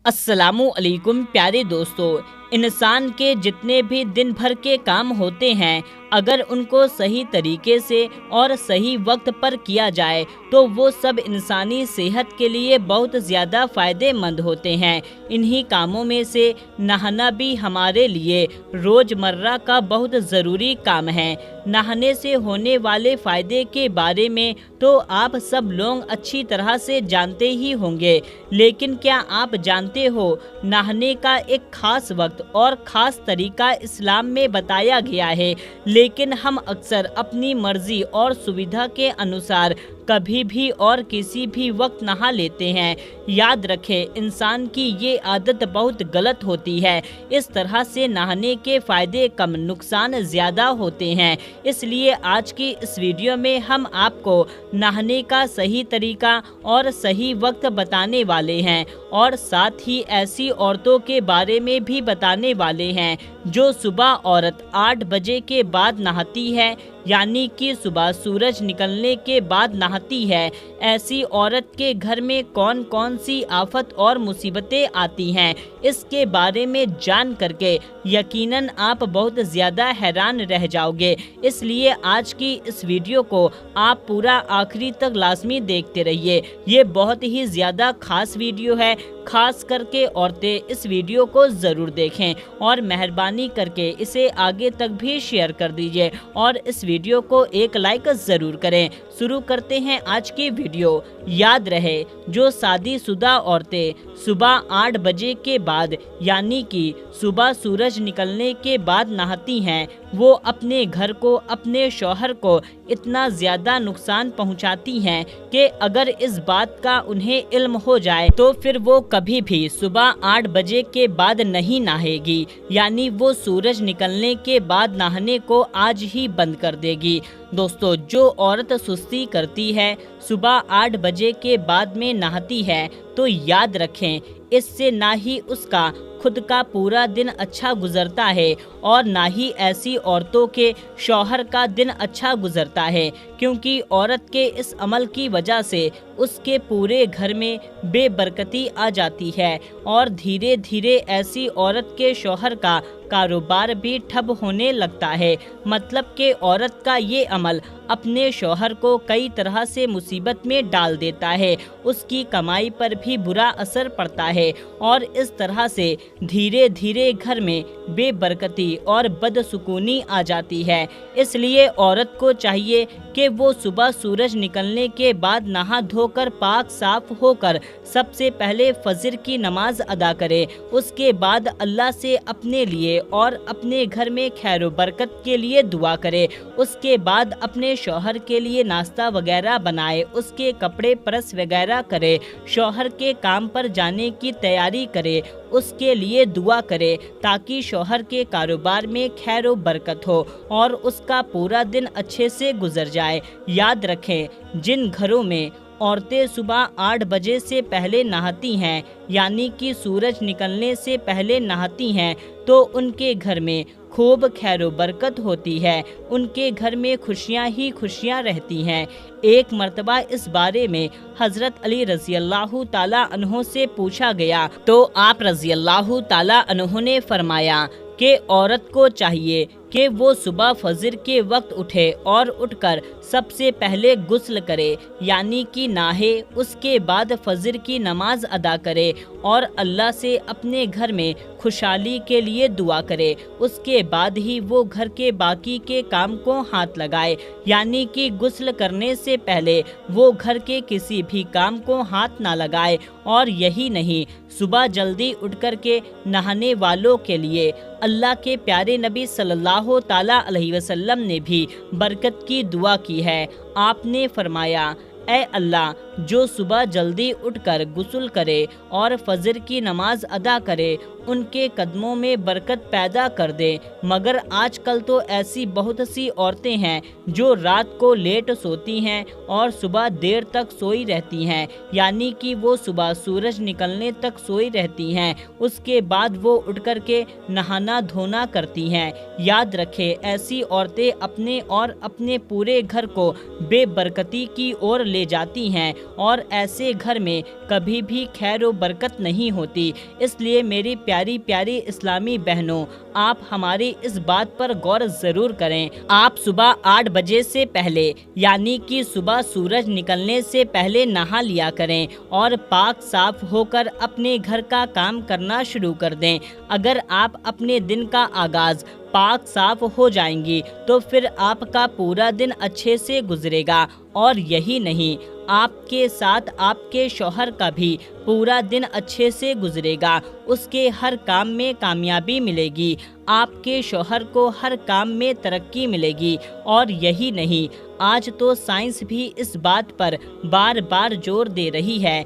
अस्सलामु अलैकुम प्यारे दोस्तों। इंसान के जितने भी दिन भर के काम होते हैं, अगर उनको सही तरीके से और सही वक्त पर किया जाए तो वो सब इंसानी सेहत के लिए बहुत ज़्यादा फ़ायदेमंद होते हैं। इन्हीं कामों में से नहाना भी हमारे लिए रोज़मर्रा का बहुत ज़रूरी काम है। नहाने से होने वाले फ़ायदे के बारे में तो आप सब लोग अच्छी तरह से जानते ही होंगे, लेकिन क्या आप जानते हो नहाने का एक ख़ास वक्त और ख़ास तरीका इस्लाम में बताया गया है, लेकिन हम अक्सर अपनी मर्ज़ी और सुविधा के अनुसार कभी भी और किसी भी वक्त नहा लेते हैं। याद रखें, इंसान की ये आदत बहुत गलत होती है। इस तरह से नहाने के फ़ायदे कम, नुकसान ज़्यादा होते हैं। इसलिए आज की इस वीडियो में हम आपको नहाने का सही तरीका और सही वक्त बताने वाले हैं, और साथ ही ऐसी औरतों के बारे में भी बताने वाले हैं जो सुबह औरत 8 बजे के बाद नहाती है, यानी कि सुबह सूरज निकलने के बाद नहाती है। ऐसी औरत के घर में कौन कौन सी आफत और मुसीबतें आती हैं, इसके बारे में जान करके यकीनन आप बहुत ज़्यादा हैरान रह जाओगे। इसलिए आज की इस वीडियो को आप पूरा आखिरी तक लाजमी देखते रहिए। ये बहुत ही ज़्यादा खास वीडियो है, खास करके औरतें इस वीडियो को ज़रूर देखें और मेहरबानी करके इसे आगे तक भी शेयर कर दीजिए और इस वीडियो को एक लाइक ज़रूर करें। शुरू करते हैं आज की वीडियो। याद रहे, जो शादीशुदा औरतें सुबह 8 बजे के बाद यानी कि सुबह सूरज निकलने के बाद नहाती हैं, वो अपने घर को, अपने शौहर को इतना ज़्यादा नुकसान पहुंचाती हैं कि अगर इस बात का उन्हें इल्म हो जाए तो फिर वो कभी भी सुबह 8 बजे के बाद नहीं नहाएगी, यानी वो सूरज निकलने के बाद नहाने को आज ही बंद कर देगी। दोस्तों, जो औरत सुस्ती करती है, सुबह 8 बजे के बाद में नहाती है, तो याद रखें, इससे ना ही उसका खुद का पूरा दिन अच्छा गुजरता है और ना ही ऐसी औरतों के शौहर का दिन अच्छा गुजरता है, क्योंकि औरत के इस अमल की वजह से उसके पूरे घर में बेबरकती आ जाती है और धीरे धीरे ऐसी औरत के शौहर का कारोबार भी ठप होने लगता है। मतलब कि औरत का ये अमल अपने शौहर को कई तरह से मुसीबत में डाल देता है, उसकी कमाई पर भी बुरा असर पड़ता है और इस तरह से धीरे धीरे घर में बेबरकती और बदसुकूनी आ जाती है। इसलिए औरत को चाहिए कि वो सुबह सूरज निकलने के बाद नहा धोकर पाक साफ होकर सबसे पहले फजर की नमाज अदा करे। उसके बाद अल्लाह से अपने लिए और अपने घर में खैर बरकत के लिए दुआ करे। उसके बाद अपने शौहर के लिए नाश्ता वगैरह बनाए, उसके कपड़े प्रेस वगैरह करे, शौहर के काम पर जाने की तैयारी करे, उसके लिए दुआ करे ताकि शौहर के कारोबार में खैर व बरकत हो और उसका पूरा दिन अच्छे से गुजर जाए। याद रखें, जिन घरों में औरतें सुबह 8 बजे से पहले नहाती हैं, यानी कि सूरज निकलने से पहले नहाती हैं, तो उनके घर में खूब खैर व बरकत होती है, उनके घर में खुशियाँ ही खुशियाँ रहती हैं। एक मर्तबा इस बारे में हज़रत अली रज़ी अल्लाह ताला अन्हो से पूछा गया, तो आप रज़ी अल्लाह ताला अन्हो ने फरमाया कि औरत को चाहिए कि वो सुबह फजर के वक्त उठे और उठकर सबसे पहले गुस्ल करे, यानी कि नहाए, उसके बाद फजर की नमाज अदा करे और अल्लाह से अपने घर में खुशहाली के लिए दुआ करे। उसके बाद ही वो घर के बाकी के काम को हाथ लगाए, यानी कि गुस्ल करने से पहले वो घर के किसी भी काम को हाथ ना लगाए। और यही नहीं, सुबह जल्दी उठ कर के नहाने वालों के लिए अल्लाह के प्यारे नबी सल्लल्लाहु ताला अलैहि वसल्लम ने भी बरकत की दुआ की है। आपने फरमाया, ऐ अल्लाह, जो सुबह जल्दी उठकर गुस्ल करे और फजर की नमाज अदा करे, उनके कदमों में बरकत पैदा कर दे। मगर आजकल तो ऐसी बहुत सी औरतें हैं जो रात को लेट सोती हैं और सुबह देर तक सोई रहती हैं, यानी कि वो सुबह सूरज निकलने तक सोई रहती हैं, उसके बाद वो उठ कर के नहाना धोना करती हैं। याद रखें, ऐसी औरतें अपने और अपने पूरे घर को बेबरकती की ओर ले जाती हैं اور ایسے گھر میں کبھی بھی خیر و برکت نہیں ہوتی۔ اس لیے میری پیاری پیاری اسلامی بہنوں، آپ ہماری اس بات پر غور ضرور کریں۔ آپ صبح 8 بجے سے پہلے یعنی کہ صبح سورج نکلنے سے پہلے نہا لیا کریں اور پاک صاف ہو کر اپنے گھر کا کام کرنا شروع کر دیں۔ اگر آپ اپنے دن کا آغاز پاک صاف ہو جائیں گی تو پھر آپ کا پورا دن اچھے سے گزرے گا، اور یہی نہیں، آپ کے ساتھ آپ کے شوہر کا بھی پورا دن اچھے سے گزرے گا، اس کے ہر کام میں کامیابی ملے گی، آپ کے شوہر کو ہر کام میں ترقی ملے گی۔ اور یہی نہیں، آج تو سائنس بھی اس بات پر بار بار زور دے رہی ہے۔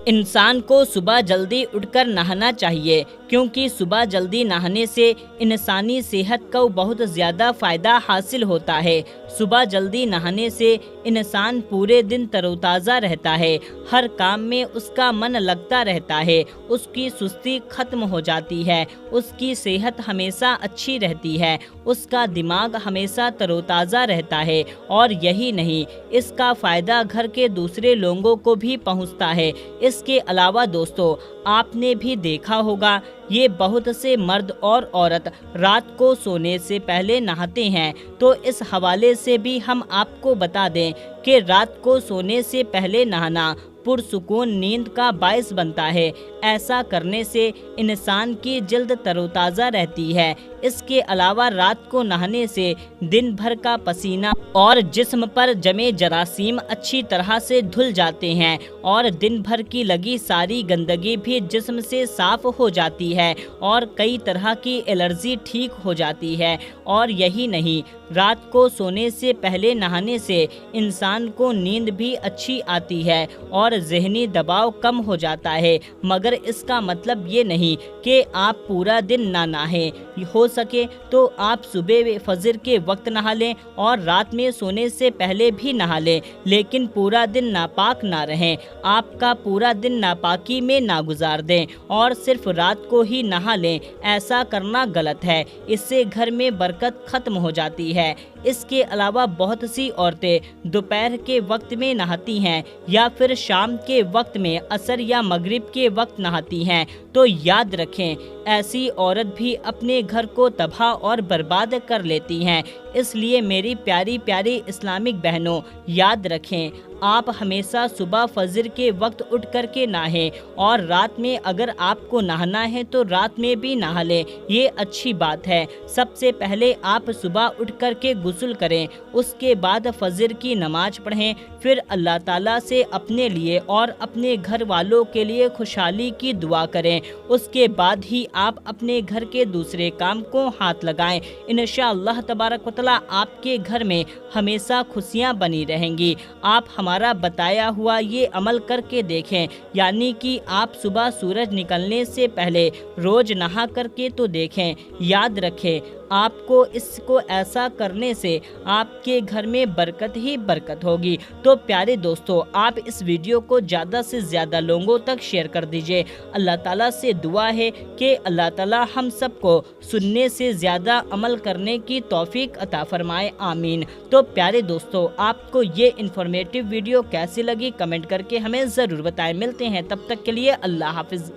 انسان کو صبح جلدی اٹھ کر نہانا چاہیے، کیونکہ صبح جلدی نہانے سے انسانی صحت کو بہت زیادہ فائدہ حاصل ہوتا ہے۔ صبح جلدی نہانے سے انسان پورے دن تر و تازہ رہتا ہے، ہر کام میں اس کا من لگتا رہتا ہے، اس کی سستی ختم ہو جاتی ہے، اس کی صحت ہمیشہ اچھی رہتی ہے، اس کا دماغ ہمیشہ تر و تازہ رہتا ہے، اور یہی نہیں، اس کا فائدہ گھر کے دوسرے لوگوں کو بھی پہنچتا ہے۔ اس کے علاوہ دوستو، آپ نے بھی دیکھا ہوگا، یہ بہت سے مرد اور عورت رات کو سونے سے پہلے نہاتے ہیں، تو اس حوالے سے بھی ہم آپ کو بتا دیں کہ رات کو سونے سے پہلے نہانا پرسکون نیند کا باعث بنتا ہے۔ ایسا کرنے سے انسان کی جلد تر و تازہ رہتی ہے۔ اس کے علاوہ رات کو نہانے سے دن بھر کا پسینہ اور جسم پر جمے جراثیم اچھی طرح سے دھل جاتے ہیں، اور دن بھر کی لگی ساری گندگی بھی جسم سے صاف ہو جاتی ہے، اور کئی طرح کی الرجی ٹھیک ہو جاتی ہے۔ اور یہی نہیں، رات کو سونے سے پہلے نہانے سے انسان کو نیند بھی اچھی آتی ہے اور ذہنی دباؤ کم ہو جاتا ہے، مگر اس کا مطلب یہ نہیں کہ آپ پورا دن نہ نہائیں۔ ہو سکے تو آپ صبح فجر کے وقت نہا لیں اور رات میں سونے سے پہلے بھی نہا لیں، لیکن پورا دن ناپاک نہ رہیں۔ آپ کا پورا دن ناپاکی میں نہ گزار دیں اور صرف رات کو ہی نہا لیں، ایسا کرنا غلط ہے، اس سے گھر میں برکت ختم ہو جاتی ہے۔ اس کے علاوہ بہت سی عورتیں دوپہر کے وقت میں نہاتی ہیں یا پھر شام کے وقت میں، عصر یا مغرب کے وقت نہاتی ہیں، تو یاد رکھیں، ایسی عورت بھی اپنے گھر کو تباہ اور برباد کر لیتی ہیں۔ اس لیے میری پیاری پیاری اسلامک بہنوں، یاد رکھیں، آپ ہمیشہ صبح فجر کے وقت اٹھ کر کے نہائیں، اور رات میں اگر آپ کو نہانا ہے تو رات میں بھی نہا لیں، یہ اچھی بات ہے۔ سب سے پہلے آپ صبح اٹھ کر کے غسل کریں، اس کے بعد فجر کی نماز پڑھیں، پھر اللہ تعالیٰ سے اپنے لیے اور اپنے گھر والوں کے لیے خوشحالی کی دعا کریں، اس کے بعد ہی آپ اپنے گھر کے دوسرے کام کو ہاتھ لگائیں۔ انشاءاللہ تبارک و تعالیٰ آپ کے گھر میں ہمیشہ خوشیاں بنی رہیں گی۔ آپ ہمارا بتایا ہوا یہ عمل کر کے دیکھیں، یعنی کہ آپ صبح سورج نکلنے سے پہلے روز نہا کر کے تو دیکھیں، یاد رکھیں، آپ کو اس کو ایسا کرنے سے آپ کے گھر میں برکت ہی برکت ہوگی۔ تو پیارے دوستو، آپ اس ویڈیو کو زیادہ سے زیادہ لوگوں تک شیئر کر دیجئے۔ اللہ تعالیٰ سے دعا ہے کہ اللہ تعالیٰ ہم سب کو سننے سے زیادہ عمل کرنے کی توفیق عطا فرمائے، آمین۔ تو پیارے دوستو، آپ کو یہ انفارمیٹیو ویڈیو کیسی لگی کمنٹ کر کے ہمیں ضرور بتائیں۔ ملتے ہیں تب تک کے لیے، اللہ حافظ۔